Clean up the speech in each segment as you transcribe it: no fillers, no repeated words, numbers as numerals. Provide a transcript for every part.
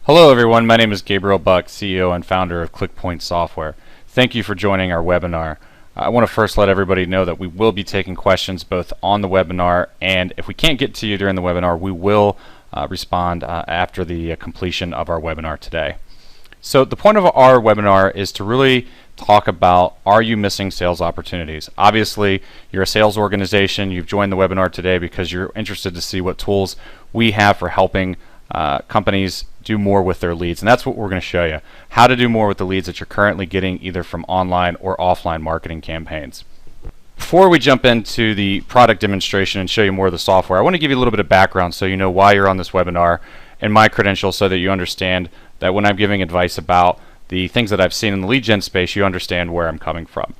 Hello everyone, my name is Gabriel Buck, CEO and founder of ClickPoint Software. Thank you for joining our webinar. I want to first let everybody know that we will be taking questions both on the webinar, and if we can't get to you during the webinar, we will respond after the completion of our webinar today. So the point of our webinar is to really talk about, are you missing sales opportunities? Obviously, you're a sales organization. You've joined the webinar today because you're interested to see what tools we have for helping companies do more with their leads, and that's what we're going to show you, how to do more with the leads that you're currently getting either from online or offline marketing campaigns. Before we jump into the product demonstration and show you more of the software, I want to give you a little bit of background so you know why you're on this webinar and my credentials, so that you understand that when I'm giving advice about the things that I've seen in the lead gen space, you understand where I'm coming from.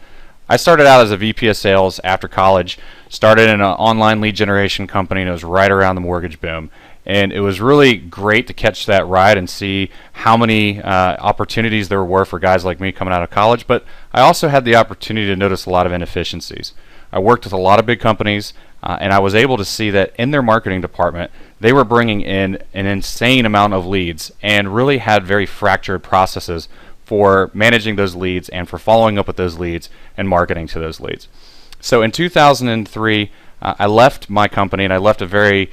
I started out as a VP of sales after college, started in an online lead generation company, and it was right around the mortgage boom. And it was really great to catch that ride and see how many opportunities there were for guys like me coming out of college, but I also had the opportunity to notice a lot of inefficiencies. I worked with a lot of big companies, and I was able to see that in their marketing department, they were bringing in an insane amount of leads and really had very fractured processes for managing those leads and for following up with those leads and marketing to those leads. So in 2003, I left my company, and I left a very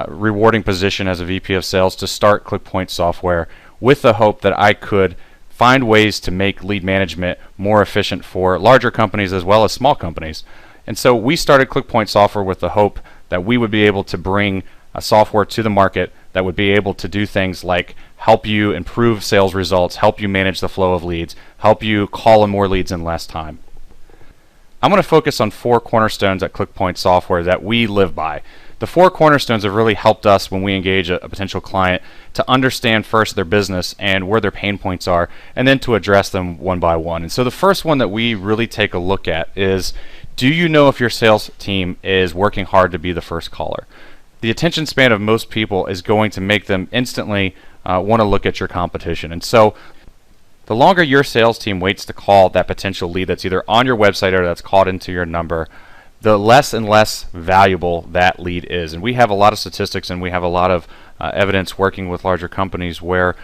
rewarding position as a VP of sales to start ClickPoint Software with the hope that I could find ways to make lead management more efficient for larger companies as well as small companies. And so we started ClickPoint Software with the hope that we would be able to bring a software to the market that would be able to do things like help you improve sales results, help you manage the flow of leads, help you call in more leads in less time. I'm going to focus on 4 cornerstones at ClickPoint Software that we live by. The 4 cornerstones have really helped us when we engage a potential client to understand first their business and where their pain points are, and then to address them one by one. And so the first one that we really take a look at is, do you know if your sales team is working hard to be the first caller? The attention span of most people is going to make them instantly want to look at your competition. And so the longer your sales team waits to call that potential lead that's either on your website or that's called into your number, the less and less valuable that lead is. And we have a lot of statistics, and we have a lot of evidence working with larger companies where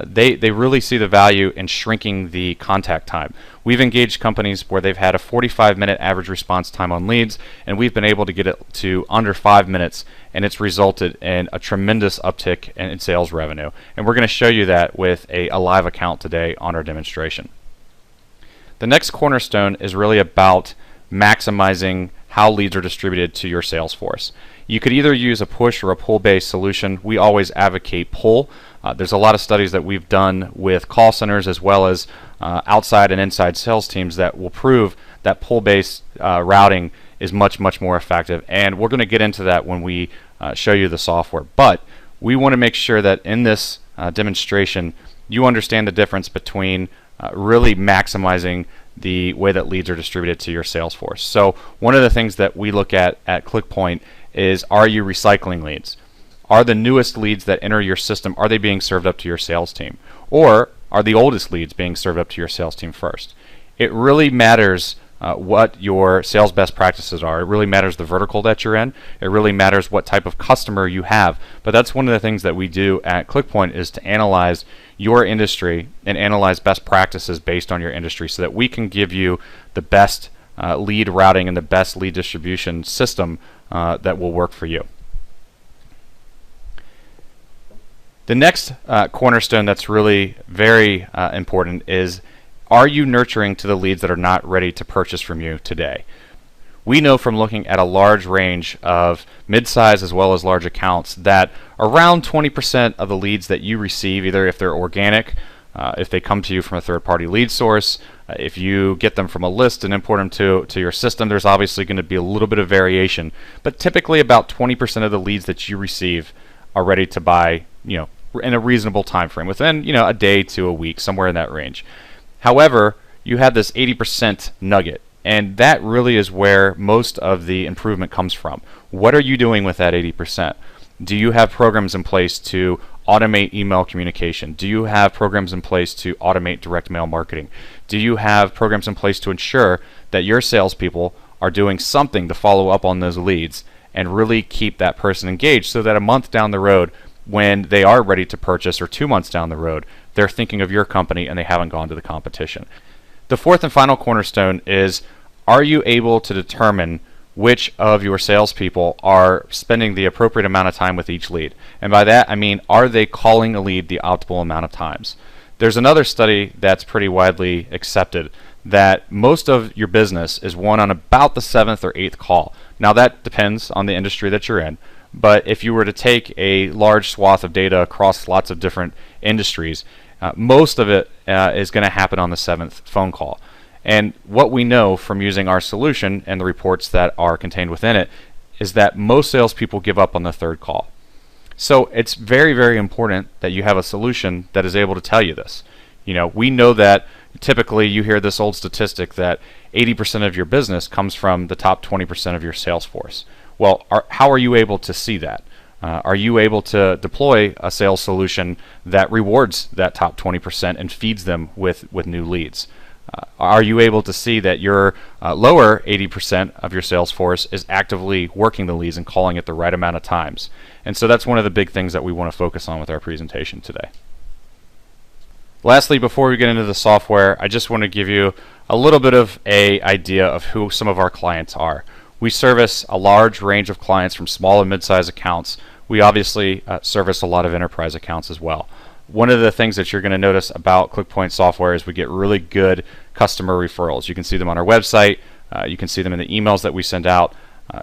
they really see the value in shrinking the contact time. We've engaged companies where they've had a 45-minute average response time on leads, and we've been able to get it to under 5 minutes, and it's resulted in a tremendous uptick in sales revenue. And we're going to show you that with a live account today on our demonstration. The next cornerstone is really about maximizing how leads are distributed to your sales force. You could either use a push or a pull-based solution. We always advocate pull. There's a lot of studies that we've done with call centers as well as outside and inside sales teams that will prove that pull-based routing is much more effective. And we're going to get into that when we show you the software. But we want to make sure that in this demonstration you understand the difference between really maximizing the way that leads are distributed to your sales force. So one of the things that we look at ClickPoint is, are you recycling leads? Are the newest leads that enter your system, are they being served up to your sales team? Or are the oldest leads being served up to your sales team first? It really matters what your sales best practices are. It really matters the vertical that you're in. It really matters what type of customer you have. But that's one of the things that we do at ClickPoint, is to analyze your industry and analyze best practices based on your industry so that we can give you the best lead routing and the best lead distribution system that will work for you. The next cornerstone that's really very important is, are you nurturing to the leads that are not ready to purchase from you today? We know from looking at a large range of mid-size as well as large accounts that around 20% of the leads that you receive, either if they're organic, if they come to you from a third-party lead source, if you get them from a list and import them to your system, there's obviously going to be a little bit of variation. But typically about 20% of the leads that you receive are ready to buy, in a reasonable time frame, within a day to a week, somewhere in that range. However, you have this 80% nugget, and that really is where most of the improvement comes from. What are you doing with that 80%? Do you have programs in place to automate email communication? Do you have programs in place to automate direct mail marketing? Do you have programs in place to ensure that your salespeople are doing something to follow up on those leads and really keep that person engaged, so that a month down the road, when they are ready to purchase or 2 months down the road, they're thinking of your company and they haven't gone to the competition. The fourth and final cornerstone is, are you able to determine which of your salespeople are spending the appropriate amount of time with each lead? And by that, I mean, are they calling a lead the optimal amount of times? There's another study that's pretty widely accepted that most of your business is won on about the 7th or 8th call. Now that depends on the industry that you're in, but if you were to take a large swath of data across lots of different industries, most of it is going to happen on the 7th phone call. And what we know from using our solution and the reports that are contained within it is that most salespeople give up on the 3rd call. So it's very, very important that you have a solution that is able to tell you this. We know that typically you hear this old statistic that 80% of your business comes from the top 20% of your sales force. Well, how are you able to see that? Are you able to deploy a sales solution that rewards that top 20% and feeds them with new leads? Are you able to see that your lower 80% of your sales force is actively working the leads and calling it the right amount of times? And so that's one of the big things that we want to focus on with our presentation today. Lastly, before we get into the software, I just want to give you a little bit of an idea of who some of our clients are. We service a large range of clients from small and mid-sized accounts. We obviously service a lot of enterprise accounts as well. One of the things that you're going to notice about ClickPoint software is we get really good customer referrals. You can see them on our website. You can see them in the emails that we send out.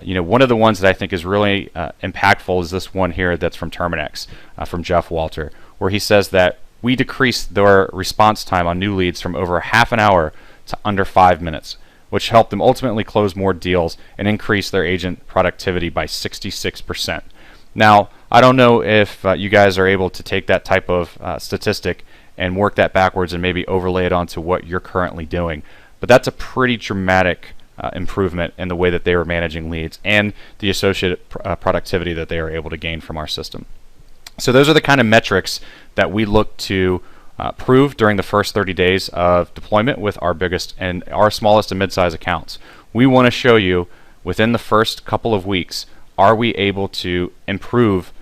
One of the ones that I think is really impactful is this one here that's from Terminix, from Jeff Walter, where he says that we decreased their response time on new leads from over half an hour to under 5 minutes, which helped them ultimately close more deals and increase their agent productivity by 66%. Now, I don't know if you guys are able to take that type of statistic and work that backwards and maybe overlay it onto what you're currently doing, but that's a pretty dramatic improvement in the way that they are managing leads and the associated productivity that they are able to gain from our system. So those are the kind of metrics that we look to prove during the first 30 days of deployment with our biggest and our smallest and mid-sized accounts. We want to show you within the first couple of weeks, are we able to improve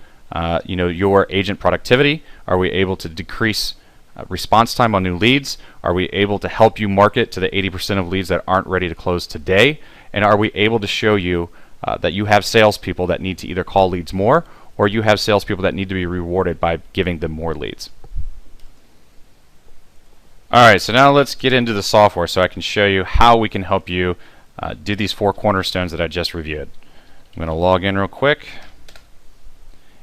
your agent productivity? Are we able to decrease response time on new leads? Are we able to help you market to the 80% of leads that aren't ready to close today? And are we able to show you that you have salespeople that need to either call leads more, or you have salespeople that need to be rewarded by giving them more leads? Alright, so now let's get into the software so I can show you how we can help you do these 4 cornerstones that I just reviewed. I'm going to log in real quick,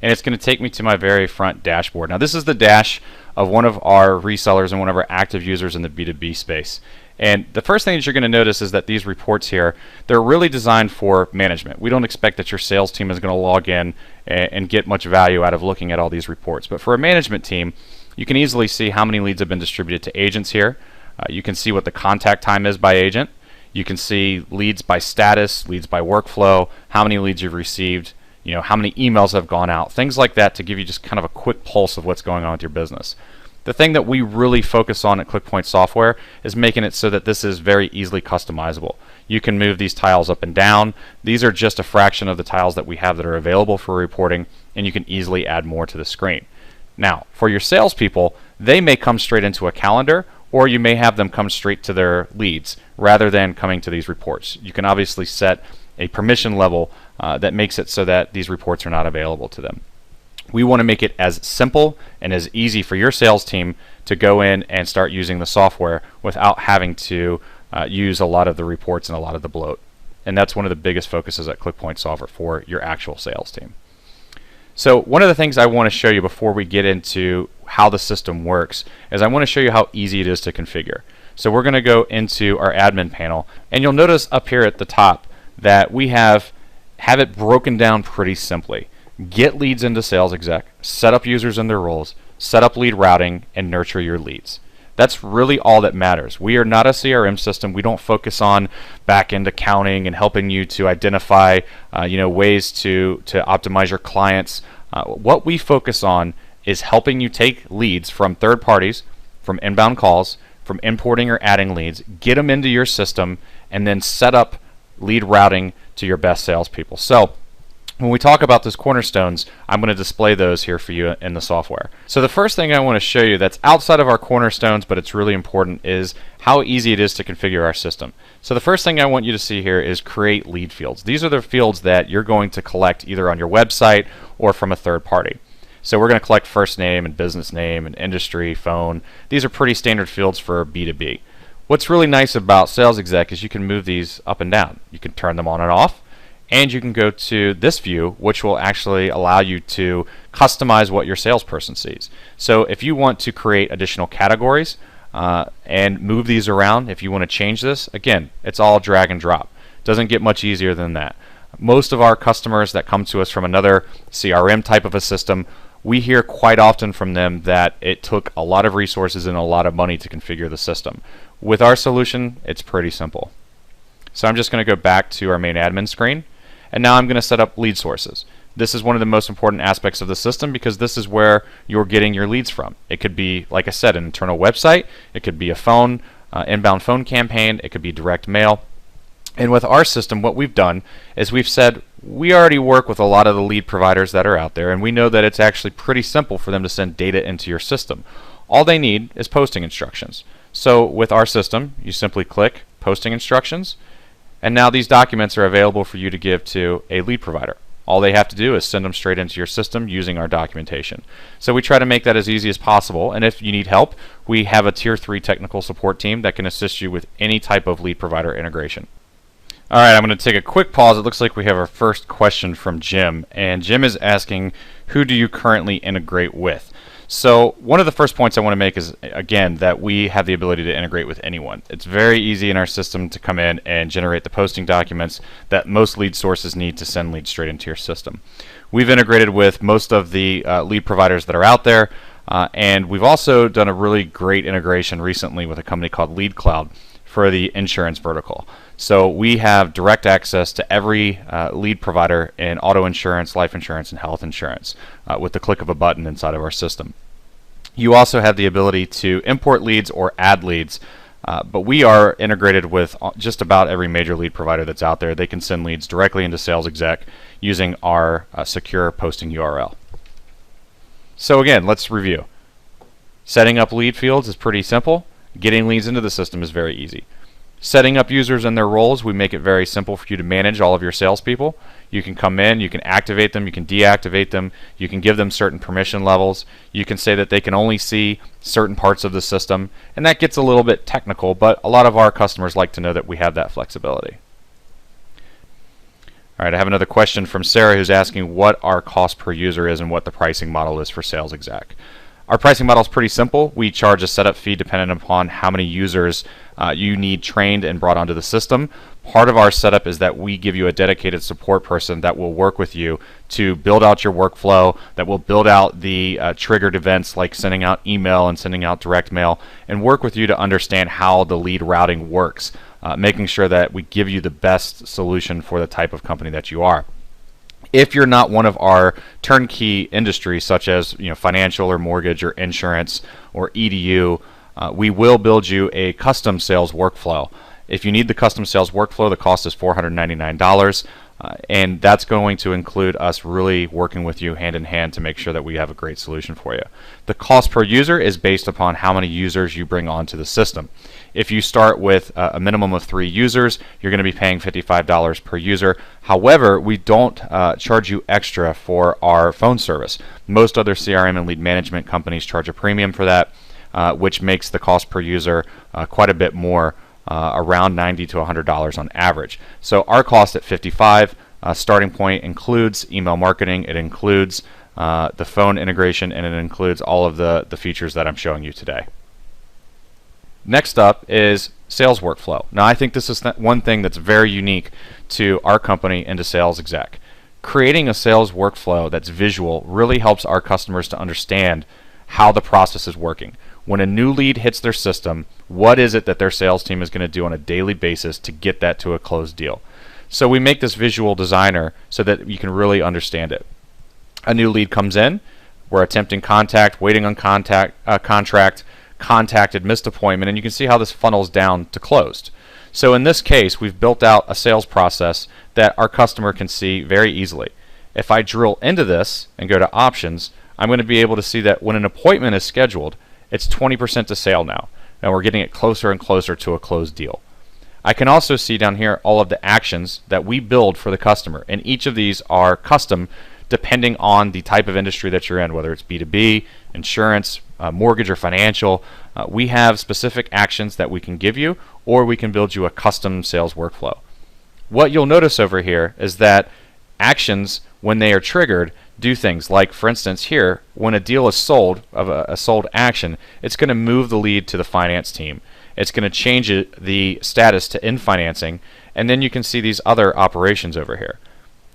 and it's going to take me to my very front dashboard. Now this is the dash of one of our resellers and one of our active users in the B2B space. And the first thing that you're going to notice is that these reports here, they're really designed for management. We don't expect that your sales team is going to log in and get much value out of looking at all these reports. But for a management team, you can easily see how many leads have been distributed to agents here. You can see what the contact time is by agent. You can see leads by status, leads by workflow, how many leads you've received, how many emails have gone out, things like that to give you just kind of a quick pulse of what's going on with your business. The thing that we really focus on at ClickPoint Software is making it so that this is very easily customizable. You can move these tiles up and down. These are just a fraction of the tiles that we have that are available for reporting, and you can easily add more to the screen. Now, for your salespeople, they may come straight into a calendar, or you may have them come straight to their leads rather than coming to these reports. You can obviously set a permission level that makes it so that these reports are not available to them. We want to make it as simple and as easy for your sales team to go in and start using the software without having to use a lot of the reports and a lot of the bloat. And that's one of the biggest focuses at ClickPoint Software for your actual sales team. So one of the things I want to show you before we get into how the system works is I want to show you how easy it is to configure. So we're going to go into our admin panel, and you'll notice up here at the top that we have it broken down pretty simply. Get leads into Sales Exec, set up users in their roles, set up lead routing, and nurture your leads. That's really all that matters. We are not a CRM system. We don't focus on back-end accounting and helping you to identify ways to optimize your clients. What we focus on is helping you take leads from third parties, from inbound calls, from importing or adding leads, get them into your system, and then set up lead routing to your best salespeople. So When we talk about those cornerstones, I'm going to display those here for you in the software. So the first thing I want to show you that's outside of our cornerstones, but it's really important, is how easy it is to configure our system. So the first thing I want you to see here is create lead fields. These are the fields that you're going to collect either on your website or from a third party. So we're going to collect first name and business name and industry, phone. These are pretty standard fields for B2B. What's really nice about Sales Exec is you can move these up and down. You can turn them on and off. And you can go to this view, which will actually allow you to customize what your salesperson sees. So if you want to create additional categories and move these around, if you want to change this, again, it's all drag and drop. Doesn't get much easier than that. Most of our customers that come to us from another CRM type of a system, we hear quite often from them that it took a lot of resources and a lot of money to configure the system. With our solution, it's pretty simple. So I'm just going to go back to our main admin screen. And now I'm going to set up lead sources. This is one of the most important aspects of the system because this is where you're getting your leads from. It could be, like I said, an internal website. It could be a phone, inbound phone campaign. It could be direct mail. And with our system, what we've done is we've said we already work with a lot of the lead providers that are out there, and we know that it's actually pretty simple for them to send data into your system. All they need is posting instructions. So with our system, you simply click Posting Instructions, and now these documents are available for you to give to a lead provider. All they have to do is send them straight into your system using our documentation. So we try to make that as easy as possible, and if you need help, we have a Tier 3 technical support team that can assist you with any type of lead provider integration. Alright, I'm going to take a quick pause. It looks like we have our first question from Jim, and Jim is asking, who do you currently integrate with? So one of the first points I want to make is, again, that we have the ability to integrate with anyone. It's very easy in our system to come in and generate the posting documents that most lead sources need to send leads straight into your system. We've integrated with most of the lead providers that are out there, and we've also done a really great integration recently with a company called LeadCloud for the insurance vertical. So we have direct access to every lead provider in auto insurance, life insurance, and health insurance with the click of a button inside of our system. You also have the ability to import leads or add leads, but we are integrated with just about every major lead provider that's out there. They can send leads directly into Sales Exec using our secure posting URL. So again, let's review. Setting up lead fields is pretty simple. Getting leads into the system is very easy. Setting up users and their roles, we make it very simple for you to manage all of your salespeople. You can come in, you can activate them, you can deactivate them, you can give them certain permission levels, you can say that they can only see certain parts of the system, and that gets a little bit technical, but a lot of our customers like to know that we have that flexibility. Alright, I have another question from Sarah who's asking what our cost per user is and what the pricing model is for Sales Exec. Our pricing model is pretty simple. We charge a setup fee dependent upon how many users you need trained and brought onto the system. Part of our setup is that we give you a dedicated support person that will work with you to build out your workflow, that will build out the triggered events like sending out email and sending out direct mail, and work with you to understand how the lead routing works, making sure that we give you the best solution for the type of company that you are. If you're not one of our turnkey industries, such as financial or mortgage or insurance or EDU, we will build you a custom sales workflow. If you need the custom sales workflow, the cost is $499, and that's going to include us really working with you hand in hand to make sure that we have a great solution for you. The cost per user is based upon how many users you bring onto the system. If you start with a minimum of 3 users, you're going to be paying $55 per user. However, we don't charge you extra for our phone service. Most other CRM and lead management companies charge a premium for that, which makes the cost per user quite a bit more, around $90 to $100 on average. So our cost at $55, starting point includes email marketing, it includes the phone integration, and it includes all of the features that I'm showing you today. Next up is sales workflow. Now I think this is one thing that's very unique to our company and to Sales Exec. Creating a sales workflow that's visual really helps our customers to understand how the process is working. When a new lead hits their system, what is it that their sales team is going to do on a daily basis to get that to a closed deal? So we make this visual designer so that you can really understand it. A new lead comes in, we're attempting contact, waiting on contract, contacted, missed appointment, and you can see how this funnels down to closed. So in this case, we've built out a sales process that our customer can see very easily. If I drill into this and go to options, I'm going to be able to see that when an appointment is scheduled, it's 20% to sale now, and we're getting it closer and closer to a closed deal. I can also see down here all of the actions that we build for the customer, and each of these are custom depending on the type of industry that you're in, whether it's B2B, insurance, mortgage, or financial. We have specific actions that we can give you, or we can build you a custom sales workflow. What you'll notice over here is that actions, when they are triggered, do things like, for instance, here, when a deal is sold, of a sold action, it's going to move the lead to the finance team. It's going to change the status to in financing, and then you can see these other operations over here.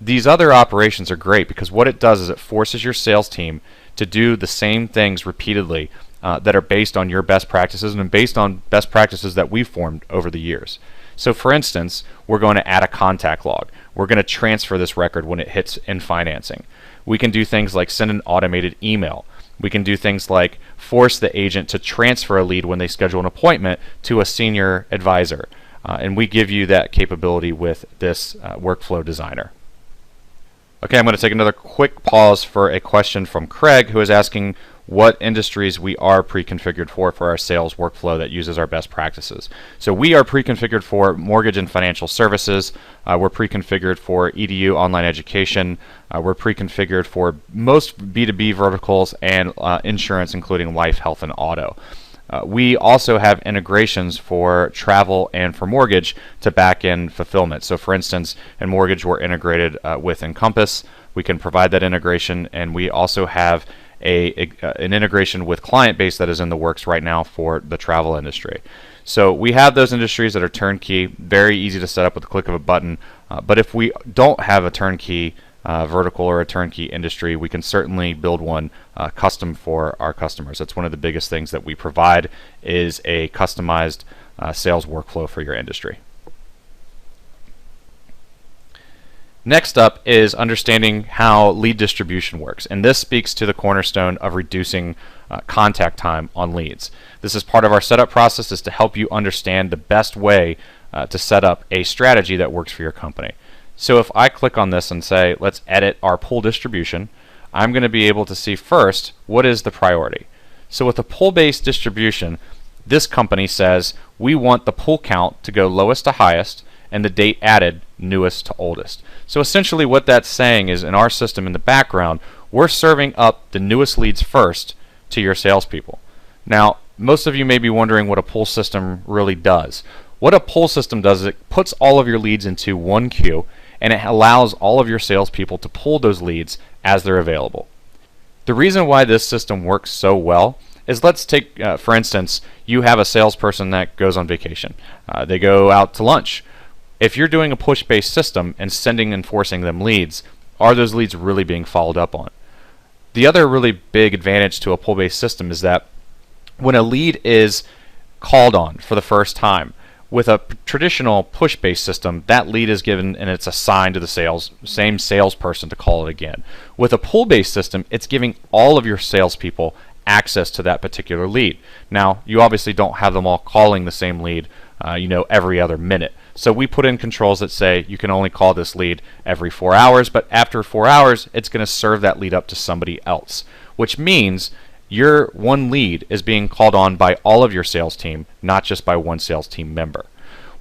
These other operations are great because what it does is it forces your sales team to do the same things repeatedly that are based on your best practices and based on best practices that we've formed over the years. So for instance, we're going to add a contact log. We're going to transfer this record when it hits in financing. We can do things like send an automated email. We can do things like force the agent to transfer a lead when they schedule an appointment to a senior advisor. And we give you that capability with this workflow designer. Okay, I'm going to take another quick pause for a question from Craig, who is asking what industries we are pre-configured for our sales workflow that uses our best practices. So we are pre-configured for mortgage and financial services. We're pre-configured for EDU, online education. We're pre-configured for most B2B verticals and insurance, including life, health, and auto. We also have integrations for travel and for mortgage to back-end fulfillment. So for instance, in mortgage, we're integrated with Encompass. We can provide that integration, and we also have an integration with ClientBase that is in the works right now for the travel industry. So we have those industries that are turnkey, very easy to set up with the click of a button. But if we don't have a turnkey vertical or a turnkey industry, we can certainly build one custom for our customers. That's one of the biggest things that we provide is a customized sales workflow for your industry. Next up is understanding how lead distribution works, and this speaks to the cornerstone of reducing contact time on leads. This is part of our setup process, is to help you understand the best way to set up a strategy that works for your company. So if I click on this and say, let's edit our pull distribution, I'm going to be able to see first what is the priority. So with a pull-based distribution, this company says we want the pull count to go lowest to highest and the date added newest to oldest. So essentially what that's saying is in our system in the background, we're serving up the newest leads first to your salespeople. Now, most of you may be wondering what a pull system really does. What a pull system does is it puts all of your leads into one queue, and it allows all of your salespeople to pull those leads as they're available. The reason why this system works so well is, let's take, for instance, you have a salesperson that goes on vacation. They go out to lunch. If you're doing a push-based system and sending and forcing them leads, are those leads really being followed up on? The other really big advantage to a pull-based system is that when a lead is called on for the first time, with a traditional push-based system, that lead is given and it's assigned to the same salesperson to call it again. With a pull-based system, it's giving all of your salespeople access to that particular lead. Now, you obviously don't have them all calling the same lead, every other minute. So we put in controls that say you can only call this lead every 4 hours, but after 4 hours, it's going to serve that lead up to somebody else, which means your one lead is being called on by all of your sales team, not just by one sales team member,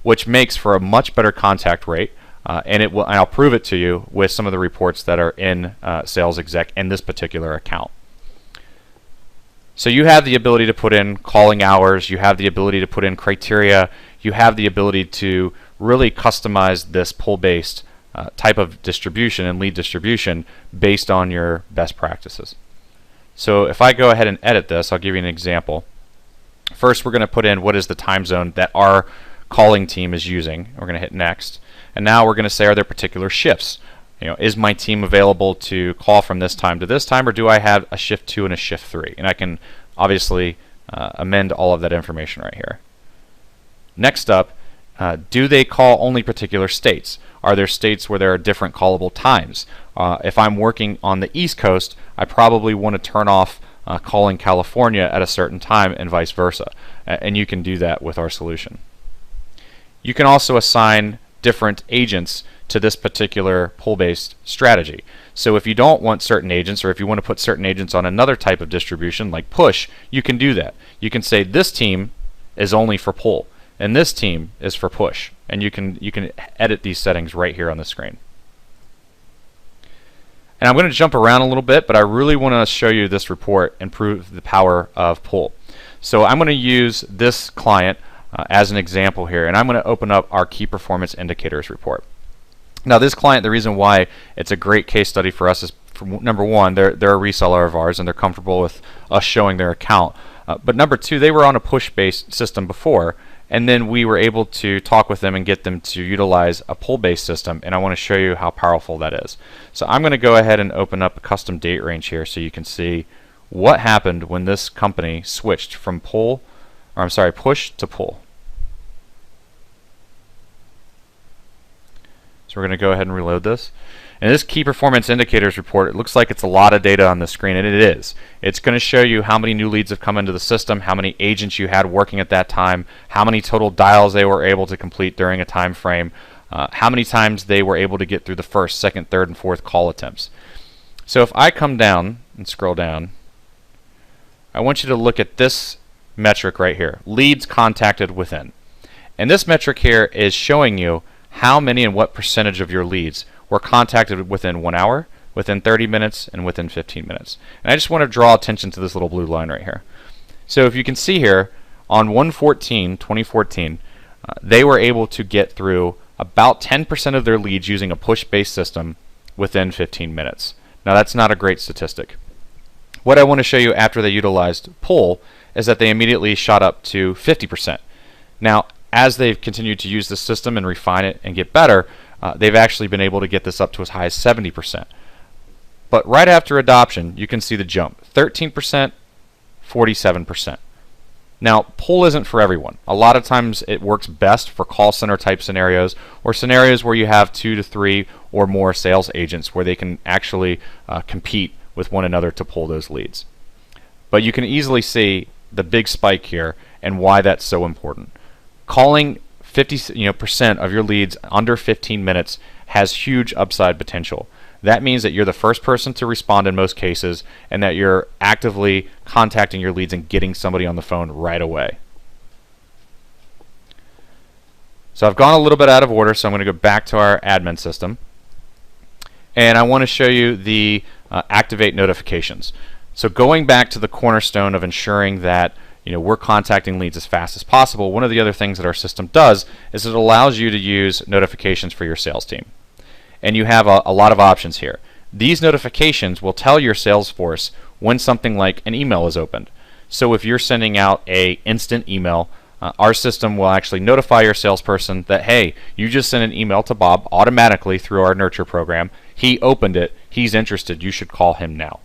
which makes for a much better contact rate. And I'll prove it to you with some of the reports that are in Sales Exec in this particular account. So you have the ability to put in calling hours, you have the ability to put in criteria, you have the ability to really customize this pull-based type of distribution and lead distribution based on your best practices. So if I go ahead and edit this, I'll give you an example. First, we're going to put in what is the time zone that our calling team is using. We're going to hit next. And now we're going to say, are there particular shifts? Is my team available to call from this time to this time, or do I have a shift 2 and a shift 3? And I can obviously amend all of that information right here. Next up, do they call only particular states? Are there states where there are different callable times? If I'm working on the East Coast, I probably want to turn off calling California at a certain time and vice versa. And you can do that with our solution. You can also assign different agents to this particular pull-based strategy. So if you don't want certain agents, or if you want to put certain agents on another type of distribution like push, you can do that. You can say this team is only for pull and this team is for push, and you can edit these settings right here on the screen. And I'm going to jump around a little bit, but I really want to show you this report and prove the power of pull. So I'm going to use this client as an example here, and I'm going to open up our key performance indicators report. Now this client, the reason why it's a great case study for us is, number one, they're a reseller of ours and they're comfortable with us showing their account. But number two, they were on a push-based system before, and then we were able to talk with them and get them to utilize a pull-based system, and I want to show you how powerful that is. So I'm going to go ahead and open up a custom date range here so you can see what happened when this company switched from push to pull. So we're going to go ahead and reload this. And this key performance indicators report, it looks like it's a lot of data on the screen, and it is. It's going to show you how many new leads have come into the system, how many agents you had working at that time, how many total dials they were able to complete during a time frame, how many times they were able to get through the first, second, third, and fourth call attempts. So if I come down and scroll down, I want you to look at this metric right here, leads contacted within. And this metric here is showing you how many and what percentage of your leads were contacted within 1 hour, within 30 minutes, and within 15 minutes. And I just want to draw attention to this little blue line right here. So if you can see here, on 1/14/2014, they were able to get through about 10% of their leads using a push-based system within 15 minutes. Now that's not a great statistic. What I want to show you after they utilized pull is that they immediately shot up to 50%. Now, as they've continued to use this system and refine it and get better, they've actually been able to get this up to as high as 70%. But right after adoption, you can see the jump. 13%, 47%. Now, pull isn't for everyone. A lot of times it works best for call center type scenarios, or scenarios where you have 2 to 3 or more sales agents where they can actually compete with one another to pull those leads. But you can easily see the big spike here and why that's so important. Calling 50% of your leads under 15 minutes has huge upside potential. That means that you're the first person to respond in most cases, and that you're actively contacting your leads and getting somebody on the phone right away. So I've gone a little bit out of order, so I'm going to go back to our admin system. And I want to show you the activate notifications. So going back to the cornerstone of ensuring that we're contacting leads as fast as possible, one of the other things that our system does is it allows you to use notifications for your sales team. And you have a lot of options here. These notifications will tell your sales force when something like an email is opened. So if you're sending out an instant email, our system will actually notify your salesperson that, hey, you just sent an email to Bob automatically through our nurture program. He opened it. He's interested. You should call him now.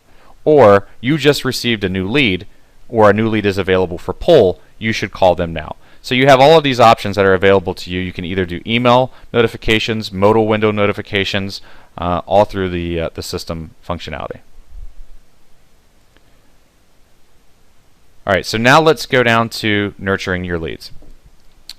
Or you just received a new lead, or a new lead is available for pull. You should call them now. So you have all of these options that are available to you. You can either do email notifications, modal window notifications, all through the system functionality. All right, so now let's go down to nurturing your leads.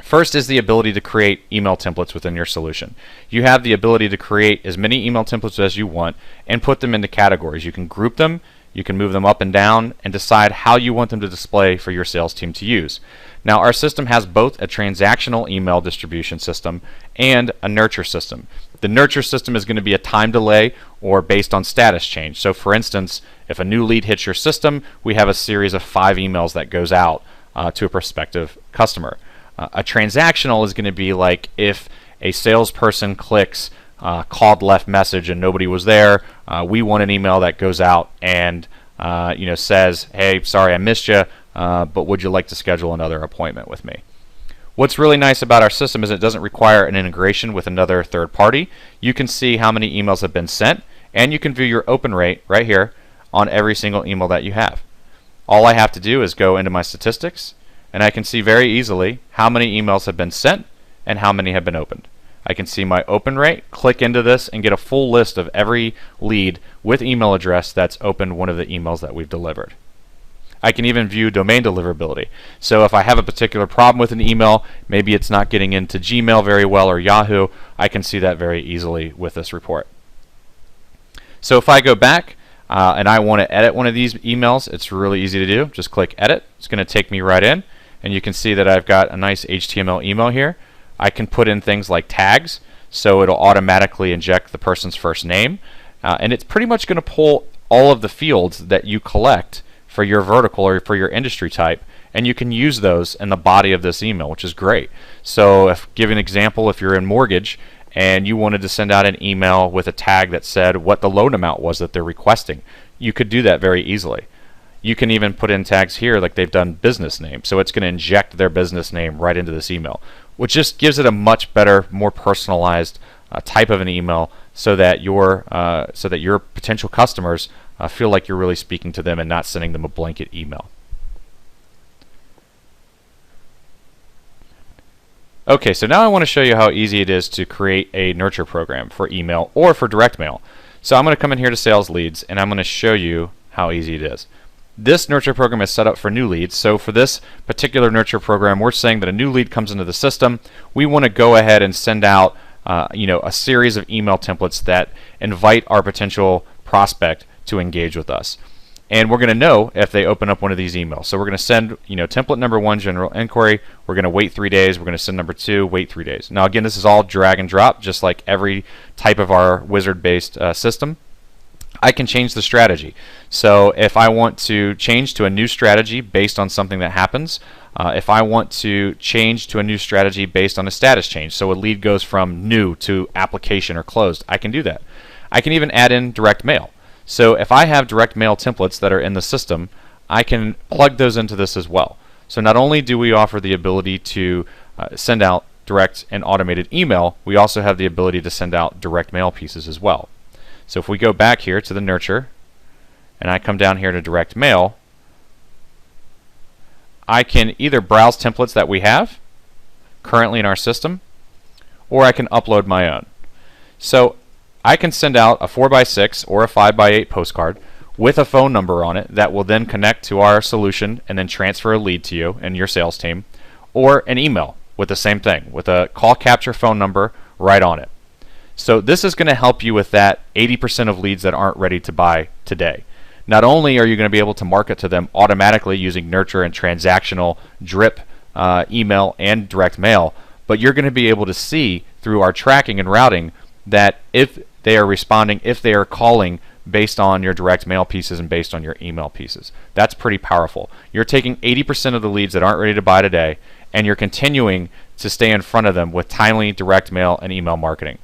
First is the ability to create email templates within your solution. You have the ability to create as many email templates as you want and put them into categories. You can group them, you can move them up and down, and decide how you want them to display for your sales team to use. Now, our system has both a transactional email distribution system and a nurture system. The nurture system is going to be a time delay or based on status change. So for instance, if a new lead hits your system, we have a series of 5 emails that goes out to a prospective customer. A transactional is going to be like if a salesperson clicks called left message and nobody was there, we want an email that goes out and says, hey, sorry I missed you, but would you like to schedule another appointment with me? What's really nice about our system is it doesn't require an integration with another third party. You can see how many emails have been sent, and you can view your open rate right here on every single email that you have. All I have to do is go into my statistics, and I can see very easily how many emails have been sent and how many have been opened. I can see my open rate, click into this, and get a full list of every lead with email address that's opened one of the emails that we've delivered. I can even view domain deliverability. So if I have a particular problem with an email, maybe it's not getting into Gmail very well or Yahoo, I can see that very easily with this report. So if I go back and I want to edit one of these emails, it's really easy to do. Just click edit. It's going to take me right in, and you can see that I've got a nice HTML email here. I can put in things like tags, so it'll automatically inject the person's first name, and it's pretty much going to pull all of the fields that you collect for your vertical or for your industry type, and you can use those in the body of this email, which is great. So if give an example, if you're in mortgage and you wanted to send out an email with a tag that said what the loan amount was that they're requesting, you could do that very easily. You can even put in tags here like they've done business name, so it's going to inject their business name right into this email, which just gives it a much better, more personalized type of an email, so that your potential customers feel like you're really speaking to them and not sending them a blanket email. Okay, so now I want to show you how easy it is to create a nurture program for email or for direct mail. So I'm going to come in here to sales leads, and I'm going to show you how easy it is. This nurture program is set up for new leads. So for this particular nurture program, we're saying that a new lead comes into the system. We want to go ahead and send out a series of email templates that invite our potential prospect to engage with us. And we're going to know if they open up one of these emails. So we're going to send, template number 1, general inquiry. We're going to wait 3 days. We're going to send number 2, wait 3 days. Now again, this is all drag and drop, just like every type of our wizard-based system. I can change the strategy. So if I want to change to a new strategy based on something that happens, if I want to change to a new strategy based on a status change, so a lead goes from new to application or closed, I can do that. I can even add in direct mail. So if I have direct mail templates that are in the system, I can plug those into this as well. So not only do we offer the ability to send out direct and automated email, we also have the ability to send out direct mail pieces as well. So if we go back here to the nurture, and I come down here to direct mail, I can either browse templates that we have currently in our system, or I can upload my own. So I can send out a 4x6 or a 5x8 postcard with a phone number on it that will then connect to our solution and then transfer a lead to you and your sales team, or an email with the same thing, with a call capture phone number right on it. So this is going to help you with that 80% of leads that aren't ready to buy today. Not only are you going to be able to market to them automatically using nurture and transactional drip email and direct mail, but you're going to be able to see through our tracking and routing that if they are responding, if they are calling based on your direct mail pieces and based on your email pieces. That's pretty powerful. You're taking 80% of the leads that aren't ready to buy today, and you're continuing to stay in front of them with timely direct mail and email marketing.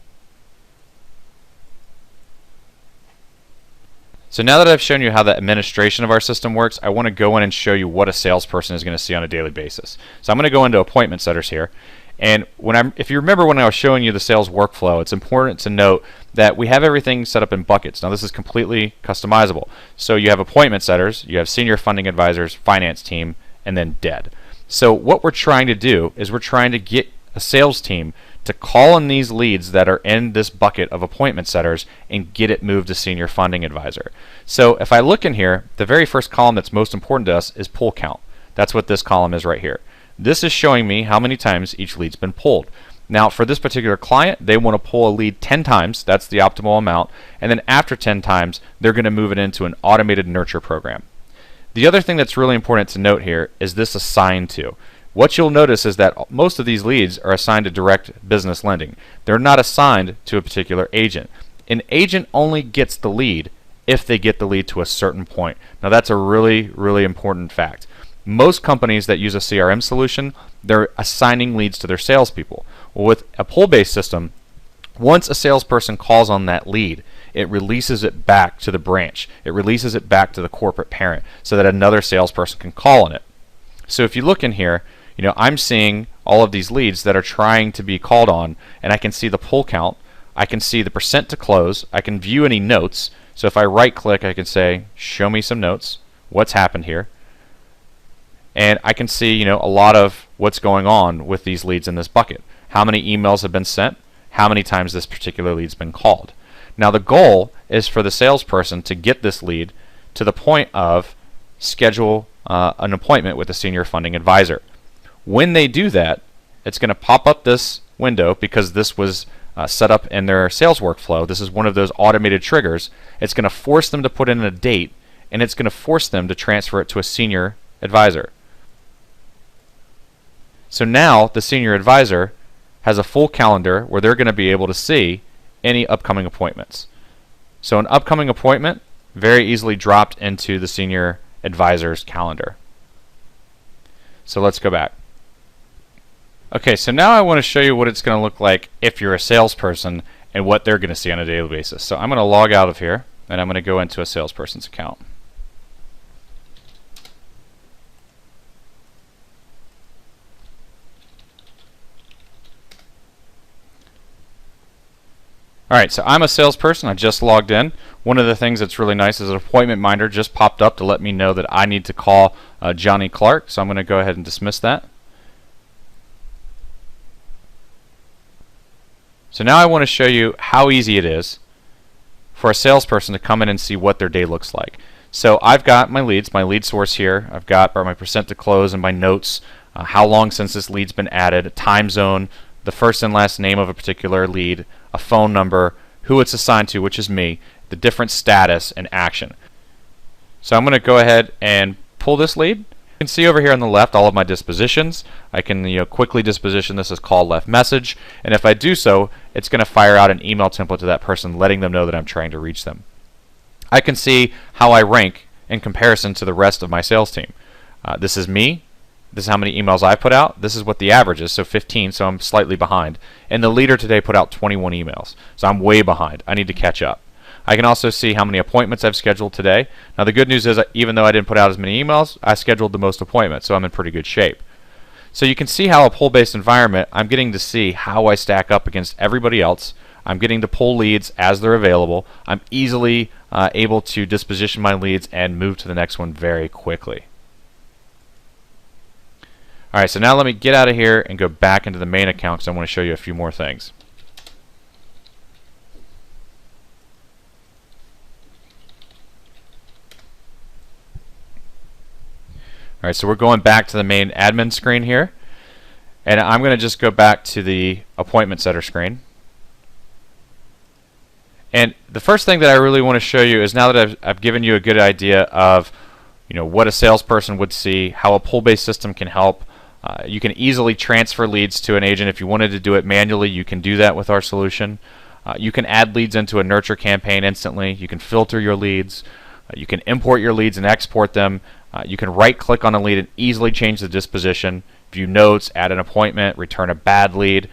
So now that I've shown you how the administration of our system works, I want to go in and show you what a salesperson is going to see on a daily basis. So I'm going to go into appointment setters here. And if you remember when I was showing you the sales workflow, it's important to note that we have everything set up in buckets. Now this is completely customizable. So you have appointment setters, you have senior funding advisors, finance team, and then dead. So what we're trying to do is we're trying to get a sales team to call in these leads that are in this bucket of appointment setters and get it moved to senior funding advisor. So if I look in here, the very first column that's most important to us is pull count. That's what this column is right here. This is showing me how many times each lead's been pulled. Now for this particular client, they want to pull a lead 10 times, that's the optimal amount, and then after 10 times, they're going to move it into an automated nurture program. The other thing that's really important to note here is this assigned to. What you'll notice is that most of these leads are assigned to direct business lending. They're not assigned to a particular agent. An agent only gets the lead if they get the lead to a certain point. Now that's a really, really important fact. Most companies that use a CRM solution, they're assigning leads to their salespeople. Well, with a pull-based system, once a salesperson calls on that lead, it releases it back to the branch. It releases it back to the corporate parent so that another salesperson can call on it. So if you look in here, I'm seeing all of these leads that are trying to be called on, and I can see the pull count. I can see the percent to close. I can view any notes. So if I right click, I can say, show me some notes. What's happened here? And I can see, a lot of what's going on with these leads in this bucket. How many emails have been sent? How many times this particular lead's been called? Now the goal is for the salesperson to get this lead to the point of schedule an appointment with a senior funding advisor. When they do that, it's going to pop up this window because this was set up in their sales workflow. This is one of those automated triggers. It's going to force them to put in a date, and it's going to force them to transfer it to a senior advisor. So now the senior advisor has a full calendar where they're going to be able to see any upcoming appointments. So an upcoming appointment very easily dropped into the senior advisor's calendar. So let's go back. Okay, so now I want to show you what it's going to look like if you're a salesperson and what they're going to see on a daily basis. So I'm going to log out of here and I'm going to go into a salesperson's account. Alright, so I'm a salesperson. I just logged in. One of the things that's really nice is an appointment minder just popped up to let me know that I need to call Johnny Clark. So I'm going to go ahead and dismiss that. So now I want to show you how easy it is for a salesperson to come in and see what their day looks like. So I've got my leads, my lead source here. I've got my percent to close and my notes, how long since this lead's been added, a time zone, the first and last name of a particular lead, a phone number, who it's assigned to, which is me, the different status and action. So I'm going to go ahead and pull this lead. You can see over here on the left all of my dispositions. I can quickly disposition this as call left message, and if I do so, it's going to fire out an email template to that person letting them know that I'm trying to reach them. I can see how I rank in comparison to the rest of my sales team. This is me. This is how many emails I put out. This is what the average is, so 15, so I'm slightly behind. And the leader today put out 21 emails, so I'm way behind. I need to catch up. I can also see how many appointments I've scheduled today. Now the good news is even though I didn't put out as many emails, I scheduled the most appointments, so I'm in pretty good shape. So you can see how a pull-based environment, I'm getting to see how I stack up against everybody else. I'm getting to pull leads as they're available. I'm easily able to disposition my leads and move to the next one very quickly. Alright, so now let me get out of here and go back into the main account because I want to show you a few more things. Alright, so we're going back to the main admin screen here. And I'm going to just go back to the appointment setter screen. And the first thing that I really want to show you is now that I've given you a good idea of what a salesperson would see, how a pull-based system can help. You can easily transfer leads to an agent. If you wanted to do it manually, you can do that with our solution. You can add leads into a nurture campaign instantly. You can filter your leads. You can import your leads and export them. You can right-click on a lead and easily change the disposition, view notes, add an appointment, return a bad lead.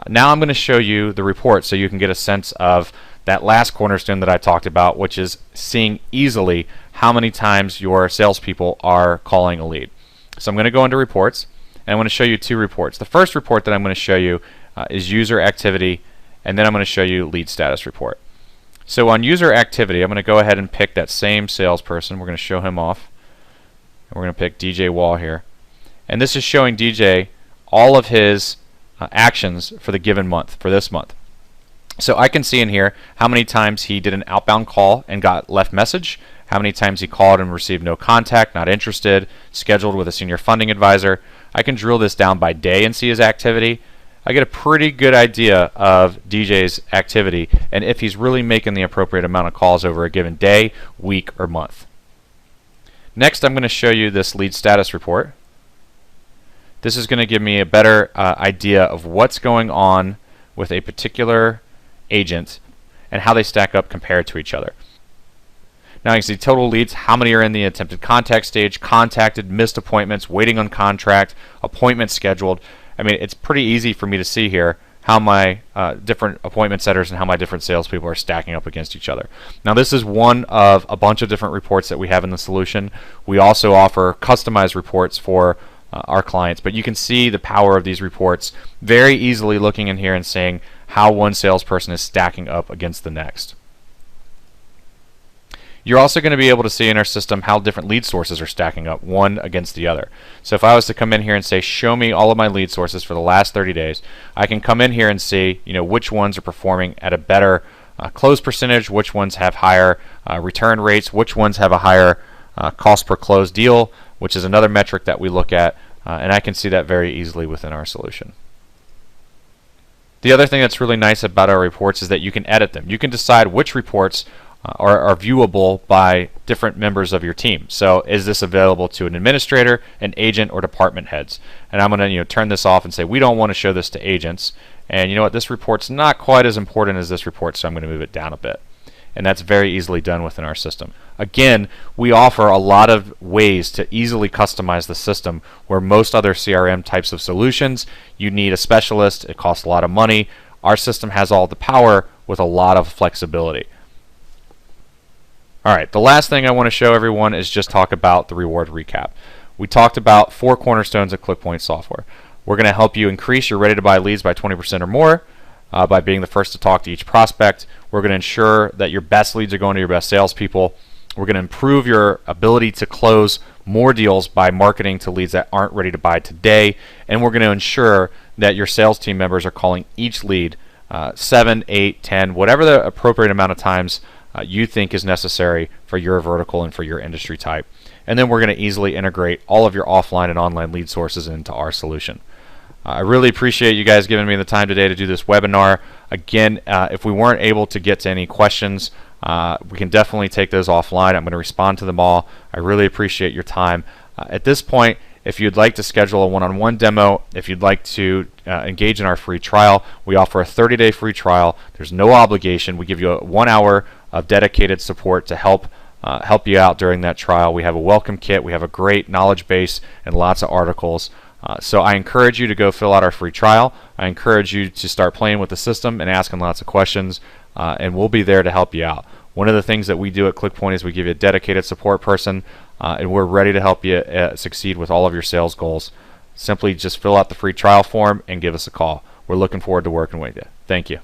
Now I'm going to show you the report so you can get a sense of that last cornerstone that I talked about, which is seeing easily how many times your salespeople are calling a lead. So I'm going to go into reports. And I want to show you two reports. The first report that I'm going to show you is user activity, and then I'm going to show you lead status report. So on user activity, I'm going to go ahead and pick that same salesperson. We're going to show him off. And we're going to pick DJ Wall here. And this is showing DJ all of his actions for the given month, for this month. So I can see in here how many times he did an outbound call and got left message, how many times he called and received no contact, not interested, scheduled with a senior funding advisor. I can drill this down by day and see his activity. I get a pretty good idea of DJ's activity and if he's really making the appropriate amount of calls over a given day, week, or month. Next, I'm going to show you this lead status report. This is going to give me a better idea of what's going on with a particular agent and how they stack up compared to each other. Now you can see total leads, how many are in the attempted contact stage, contacted, missed appointments, waiting on contract, appointments scheduled. I mean, it's pretty easy for me to see here how my different appointment setters and how my different salespeople are stacking up against each other. Now this is one of a bunch of different reports that we have in the solution. We also offer customized reports for our clients, but you can see the power of these reports very easily looking in here and saying how one salesperson is stacking up against the next. You're also going to be able to see in our system how different lead sources are stacking up one against the other. So if I was to come in here and say show me all of my lead sources for the last 30 days, I can come in here and see which ones are performing at a better close percentage, which ones have higher return rates, which ones have a higher cost per closed deal, which is another metric that we look at, and I can see that very easily within our solution. The other thing that's really nice about our reports is that you can edit them. You can decide which reports are viewable by different members of your team. So is this available to an administrator, an agent, or department heads? And I'm going to turn this off and say we don't want to show this to agents. And you know what, this report's not quite as important as this report, so I'm going to move it down a bit. And that's very easily done within our system. Again, we offer a lot of ways to easily customize the system, where most other CRM types of solutions, you need a specialist, it costs a lot of money. Our system has all the power with a lot of flexibility. Alright, the last thing I want to show everyone is just talk about the reward recap. We talked about 4 cornerstones of ClickPoint software. We're going to help you increase your ready-to-buy leads by 20% or more. By being the first to talk to each prospect. We're going to ensure that your best leads are going to your best salespeople. We're going to improve your ability to close more deals by marketing to leads that aren't ready to buy today. And we're going to ensure that your sales team members are calling each lead 7, 8, 10, whatever the appropriate amount of times you think is necessary for your vertical and for your industry type. And then we're going to easily integrate all of your offline and online lead sources into our solution. I really appreciate you guys giving me the time today to do this webinar. Again, if we weren't able to get to any questions, we can definitely take those offline. I'm going to respond to them all. I really appreciate your time. At this point, if you'd like to schedule a one-on-one demo, if you'd like to engage in our free trial, we offer a 30-day free trial. There's no obligation. We give you 1 hour of dedicated support to help you out during that trial. We have a welcome kit. We have a great knowledge base and lots of articles. So I encourage you to go fill out our free trial. I encourage you to start playing with the system and asking lots of questions, and we'll be there to help you out. One of the things that we do at ClickPoint is we give you a dedicated support person, and we're ready to help you succeed with all of your sales goals. Simply just fill out the free trial form and give us a call. We're looking forward to working with you. Thank you.